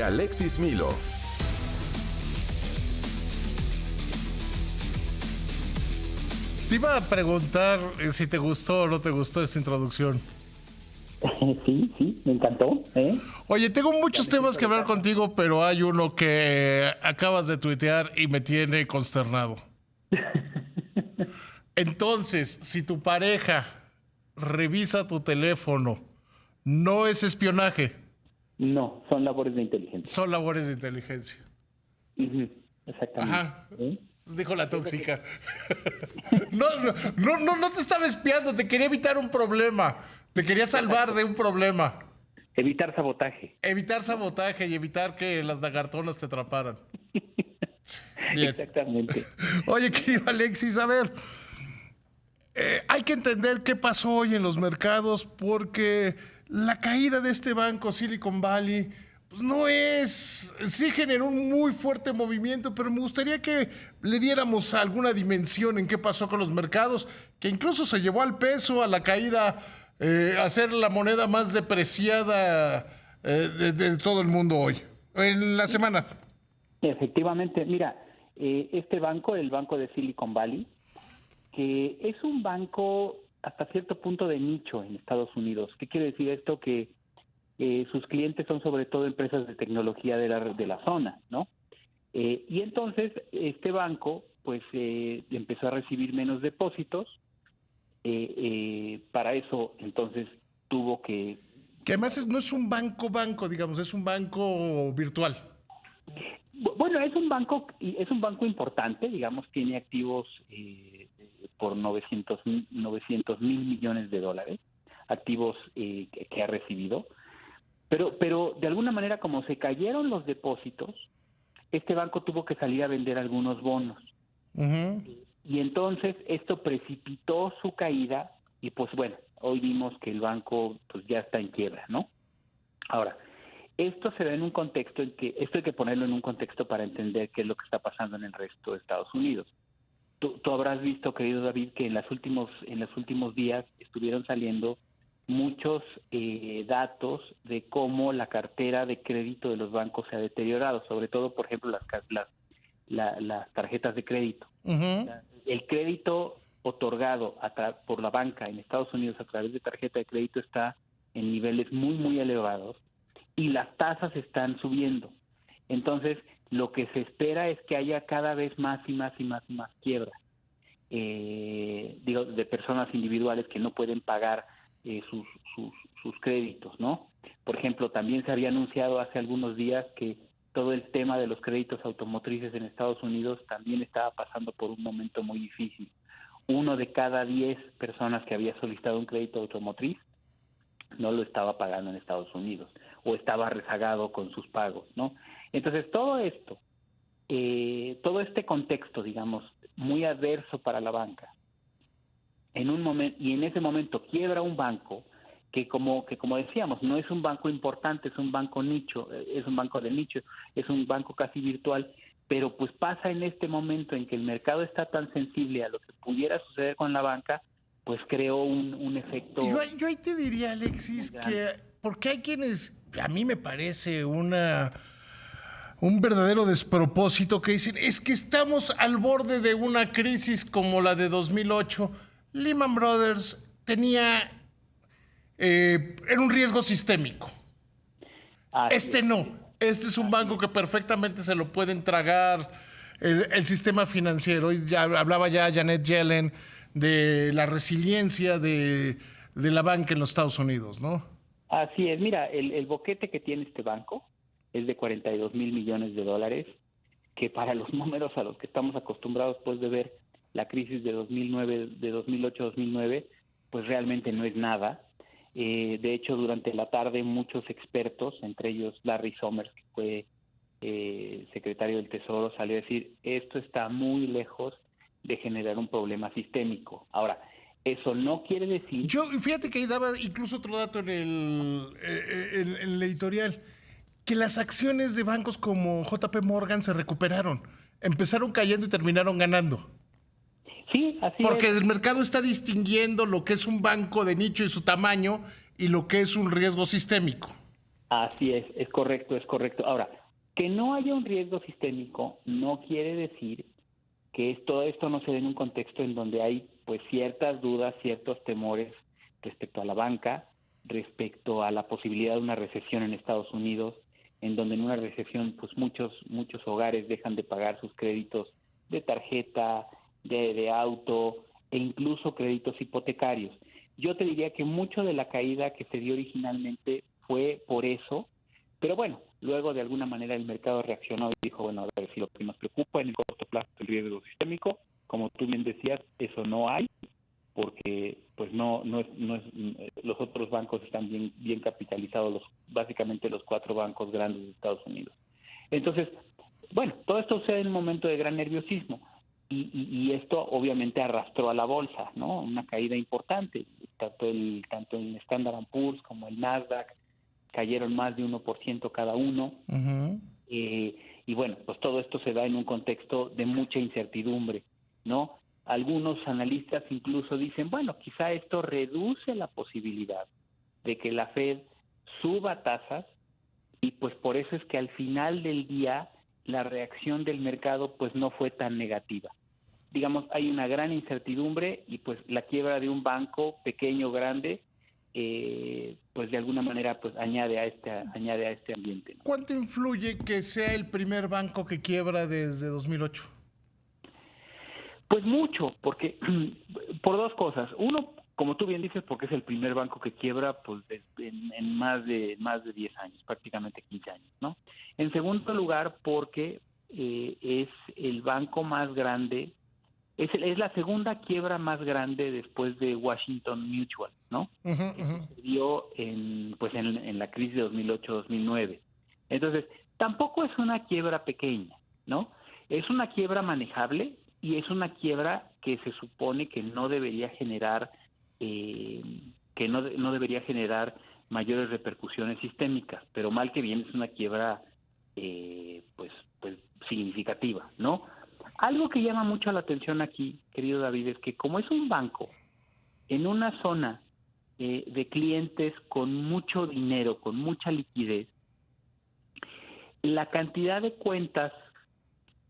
Alexis Milo. Te iba a preguntar si te gustó o no te gustó esta introducción. Sí, me encantó. Oye, tengo muchos temas que hablar contigo, pero hay uno que acabas de tuitear y me tiene consternado. Entonces, si tu pareja revisa tu teléfono, ¿no es espionaje? No, son labores de inteligencia. Son labores de inteligencia. Exactamente. Ajá. Dijo la tóxica. No te estaba espiando, te quería evitar un problema. Te quería salvar de un problema. Evitar sabotaje. Evitar sabotaje y evitar que las lagartonas te atraparan. Bien. Exactamente. Oye, querido Alexis, a ver, hay que entender qué pasó hoy en los mercados porque la caída de este banco Silicon Valley pues no es, sí generó un muy fuerte movimiento, pero me gustaría que le diéramos alguna dimensión en qué pasó con los mercados, que incluso se llevó al peso, a la caída, a ser la moneda más depreciada de todo el mundo hoy, en la semana. Efectivamente, mira, este banco, el banco de Silicon Valley, que es un banco hasta cierto punto de nicho en Estados Unidos. ¿Qué quiere decir esto? Que sus clientes son sobre todo empresas de tecnología de la zona, ¿no? Y entonces este banco pues empezó a recibir menos depósitos. Para eso entonces tuvo que... Que además no es un banco, digamos, es un banco virtual. Bueno, es un banco importante, digamos, tiene activos por 900 mil millones de dólares, activos que ha recibido. Pero de alguna manera, como se cayeron los depósitos, este banco tuvo que salir a vender algunos bonos. Y entonces esto precipitó su caída y pues bueno, hoy vimos que el banco pues ya está en quiebra, ¿no? Ahora, esto se ve en un contexto en que, esto hay que ponerlo en un contexto para entender qué es lo que está pasando en el resto de Estados Unidos. Tú habrás visto, querido David, que en los últimos días estuvieron saliendo muchos datos de cómo la cartera de crédito de los bancos se ha deteriorado, sobre todo, por ejemplo, las tarjetas de crédito. El crédito otorgado por la banca en Estados Unidos a través de tarjeta de crédito está en niveles muy, muy elevados y las tasas están subiendo. Entonces, lo que se espera es que haya cada vez más y más y más y más quiebras. De personas individuales que no pueden pagar sus créditos, ¿no? Por ejemplo, también se había anunciado hace algunos días que todo el tema de los créditos automotrices en Estados Unidos también estaba pasando por un momento muy difícil. 1 de cada 10 personas que había solicitado un crédito automotriz no lo estaba pagando en Estados Unidos o estaba rezagado con sus pagos, ¿no? Entonces, todo esto, todo este contexto, digamos, muy adverso para la banca, en ese momento quiebra un banco que como decíamos, no es un banco importante, es un banco nicho, es un banco de nicho, es un banco casi virtual, pero pues pasa en este momento en que el mercado está tan sensible a lo que pudiera suceder con la banca, pues creó un efecto... Yo ahí te diría, Alexis, que porque hay quienes, a mí me parece un verdadero despropósito que dicen, es que estamos al borde de una crisis como la de 2008. Lehman Brothers era un riesgo sistémico. Este no. Este es un banco que perfectamente se lo pueden tragar el sistema financiero. Y ya hablaba Janet Yellen de la resiliencia de la banca en los Estados Unidos, ¿no? Así es. Mira, el boquete que tiene este banco es de 42 mil millones de dólares, que para los números a los que estamos acostumbrados después de ver la crisis de 2009, de 2008-2009, pues realmente no es nada. De hecho, durante la tarde muchos expertos, entre ellos Larry Summers, que fue secretario del Tesoro, salió a decir, esto está muy lejos de generar un problema sistémico. Ahora, eso no quiere decir... Fíjate que ahí daba incluso otro dato en el editorial, que las acciones de bancos como JP Morgan se recuperaron. Empezaron cayendo y terminaron ganando. Sí, así Porque es. el mercado está distinguiendo lo que es un banco de nicho y su tamaño y lo que es un riesgo sistémico. Así es correcto, es correcto. Ahora, que no haya un riesgo sistémico no quiere decir que todo esto no se dé en un contexto en donde hay pues ciertas dudas, ciertos temores respecto a la banca, respecto a la posibilidad de una recesión en Estados Unidos, en donde en una recesión pues muchos hogares dejan de pagar sus créditos de tarjeta, de auto e incluso créditos hipotecarios. Yo te diría que mucho de la caída que se dio originalmente fue por eso, pero bueno, luego de alguna manera el mercado reaccionó y dijo, bueno, a ver, si lo que nos preocupa en el corto plazo es el riesgo sistémico, como tú bien decías, eso no hay, porque pues no es, los otros bancos están bien capitalizados, básicamente los 4 bancos grandes de Estados Unidos. Entonces, bueno, todo esto sucede en un momento de gran nerviosismo y esto obviamente arrastró a la bolsa, ¿no? Una caída importante, tanto el Standard & Poor's como el Nasdaq cayeron más de 1% cada uno. Uh-huh. Y bueno, pues todo esto se da en un contexto de mucha incertidumbre, ¿no? Algunos analistas incluso dicen, bueno, quizá esto reduce la posibilidad de que la Fed suba tasas y pues por eso es que al final del día la reacción del mercado pues no fue tan negativa. Digamos, hay una gran incertidumbre y pues la quiebra de un banco, pequeño o grande, pues de alguna manera pues añade a este ambiente, ¿no? ¿Cuánto influye que sea el primer banco que quiebra desde 2008? Pues mucho, porque por 2 cosas. Uno, como tú bien dices, porque es el primer banco que quiebra pues en más de 10 años, prácticamente 15 años, ¿no? En segundo lugar, porque es el banco más grande, es la segunda quiebra más grande después de Washington Mutual, ¿no? Uh-huh, uh-huh. Se dio en la crisis de 2008-2009. Entonces, tampoco es una quiebra pequeña, ¿no? Es una quiebra manejable y es una quiebra que se supone que no debería generar no debería generar mayores repercusiones sistémicas, pero mal que bien es una quiebra pues significativa, ¿no? Algo que llama mucho la atención aquí, querido David, es que como es un banco en una zona de clientes con mucho dinero, con mucha liquidez, la cantidad de cuentas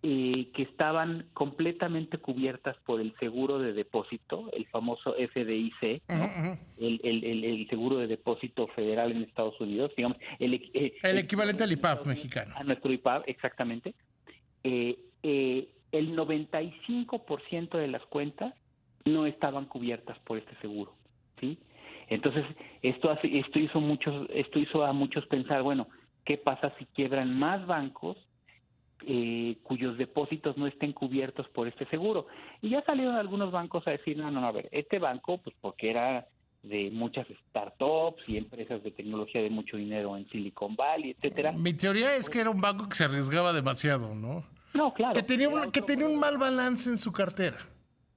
que estaban completamente cubiertas por el seguro de depósito, el famoso FDIC, ¿no? Uh-huh. el seguro de depósito federal en Estados Unidos, digamos, el equivalente al IPAP mexicano. A nuestro IPAP, exactamente. El 95% de las cuentas no estaban cubiertas por este seguro, ¿sí? Entonces, esto hizo a muchos pensar, bueno, ¿qué pasa si quiebran más bancos cuyos depósitos no estén cubiertos por este seguro? Y ya salieron algunos bancos a decir, no, a ver, este banco, pues porque era de muchas startups y empresas de tecnología de mucho dinero en Silicon Valley, etcétera. Mi teoría es que era un banco que se arriesgaba demasiado, ¿no? No, claro. Que tenía un mal balance en su cartera.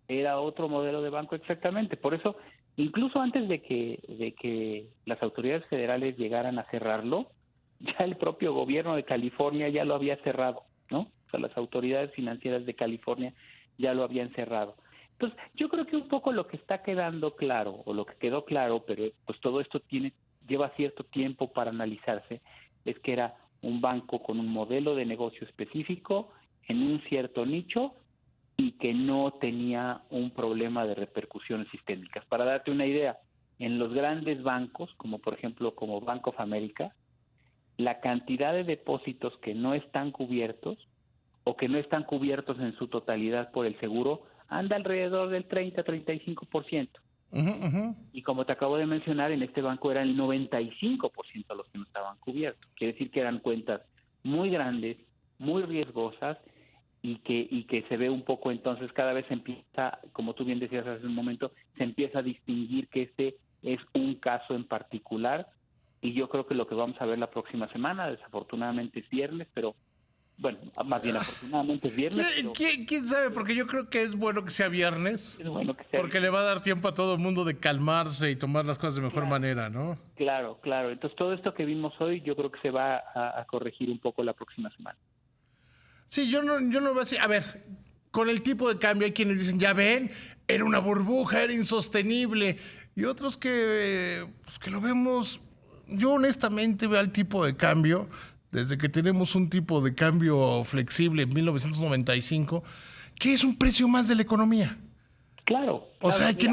Era otro modelo de banco, exactamente. Por eso, incluso antes de que las autoridades federales llegaran a cerrarlo, ya el propio gobierno de California ya lo había cerrado, ¿no? O sea, las autoridades financieras de California ya lo habían cerrado. Entonces, yo creo que un poco lo que está quedando claro, o lo que quedó claro, pero pues todo esto lleva cierto tiempo para analizarse, es que era un banco con un modelo de negocio específico, en un cierto nicho, y que no tenía un problema de repercusiones sistémicas. Para darte una idea, en los grandes bancos, como por ejemplo como Bank of America, la cantidad de depósitos que no están cubiertos o que no están cubiertos en su totalidad por el seguro anda alrededor del 30-35%. Uh-huh, uh-huh. Y como te acabo de mencionar, en este banco era el 95% los que no estaban cubiertos. Quiere decir que eran cuentas muy grandes, muy riesgosas y que se ve un poco, entonces cada vez se empieza, como tú bien decías hace un momento, se empieza a distinguir que este es un caso en particular, y yo creo que lo que vamos a ver la próxima semana, desafortunadamente es viernes, pero bueno, más bien afortunadamente es viernes. ¿Quién sabe? Porque yo creo que es bueno que sea viernes. Es bueno que sea porque viernes. Le va a dar tiempo a todo el mundo de calmarse y tomar las cosas de mejor manera, ¿no? Claro. Entonces todo esto que vimos hoy yo creo que se va a corregir un poco la próxima semana. Sí, yo no voy a decir, a ver, con el tipo de cambio hay quienes dicen, ya ven, era una burbuja, era insostenible, y otros que lo vemos yo honestamente veo al tipo de cambio, desde que tenemos un tipo de cambio flexible en 1995, que es un precio más de la economía. Claro. O sea, mira,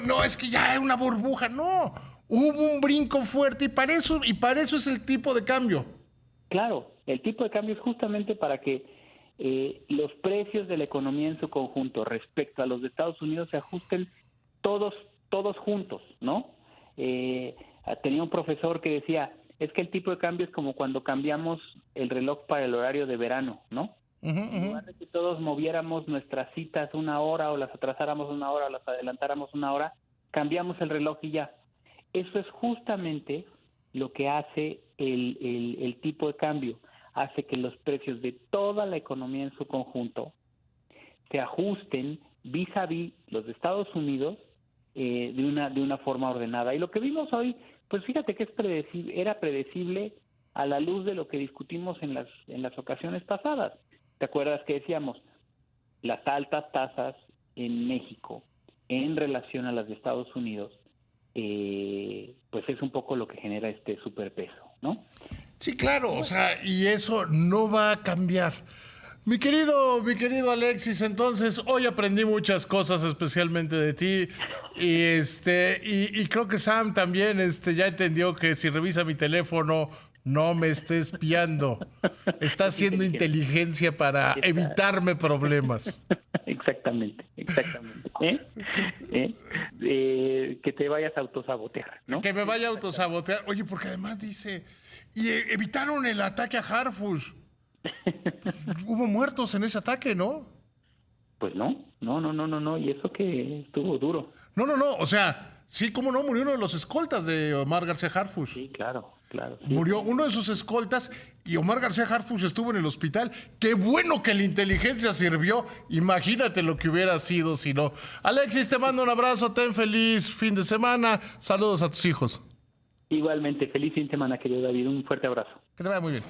no, es que ya es una burbuja, no. Hubo un brinco fuerte y para eso es el tipo de cambio. Claro, el tipo de cambio es justamente para que los precios de la economía en su conjunto respecto a los de Estados Unidos se ajusten todos juntos, ¿no? Tenía un profesor que decía, es que el tipo de cambio es como cuando cambiamos el reloj para el horario de verano, ¿no? En lugar de que todos moviéramos nuestras citas una hora o las atrasáramos una hora o las adelantáramos una hora, cambiamos el reloj y ya. Eso es justamente lo que hace el tipo de cambio. Hace que los precios de toda la economía en su conjunto se ajusten vis a vis los de Estados Unidos de una forma ordenada. Y lo que vimos hoy, pues fíjate que era predecible a la luz de lo que discutimos en las ocasiones pasadas. ¿Te acuerdas que decíamos? Las altas tasas en México en relación a las de Estados Unidos, pues es un poco lo que genera este superpeso, ¿no? Sí, claro, o sea, y eso no va a cambiar. Mi querido Alexis, entonces hoy aprendí muchas cosas, especialmente de ti, y creo que Sam también ya entendió que si revisa mi teléfono no me esté espiando, está haciendo inteligencia para evitarme problemas. Exactamente. Que te vayas a autosabotear, ¿no? Que me vaya a autosabotear. Oye, porque además dice, y evitaron el ataque a Harfush. Pues, hubo muertos en ese ataque, ¿no? Pues no, y eso que estuvo duro. No, o sea, sí, cómo no, murió uno de los escoltas de Omar García Harfush. Sí, claro. Sí. Murió uno de sus escoltas y Omar García Harfush estuvo en el hospital. Qué bueno que la inteligencia sirvió. Imagínate lo que hubiera sido si no. Alexis, te mando un abrazo, ten feliz fin de semana. Saludos a tus hijos. Igualmente, feliz fin de semana, querido David. Un fuerte abrazo. Que te vaya muy bien.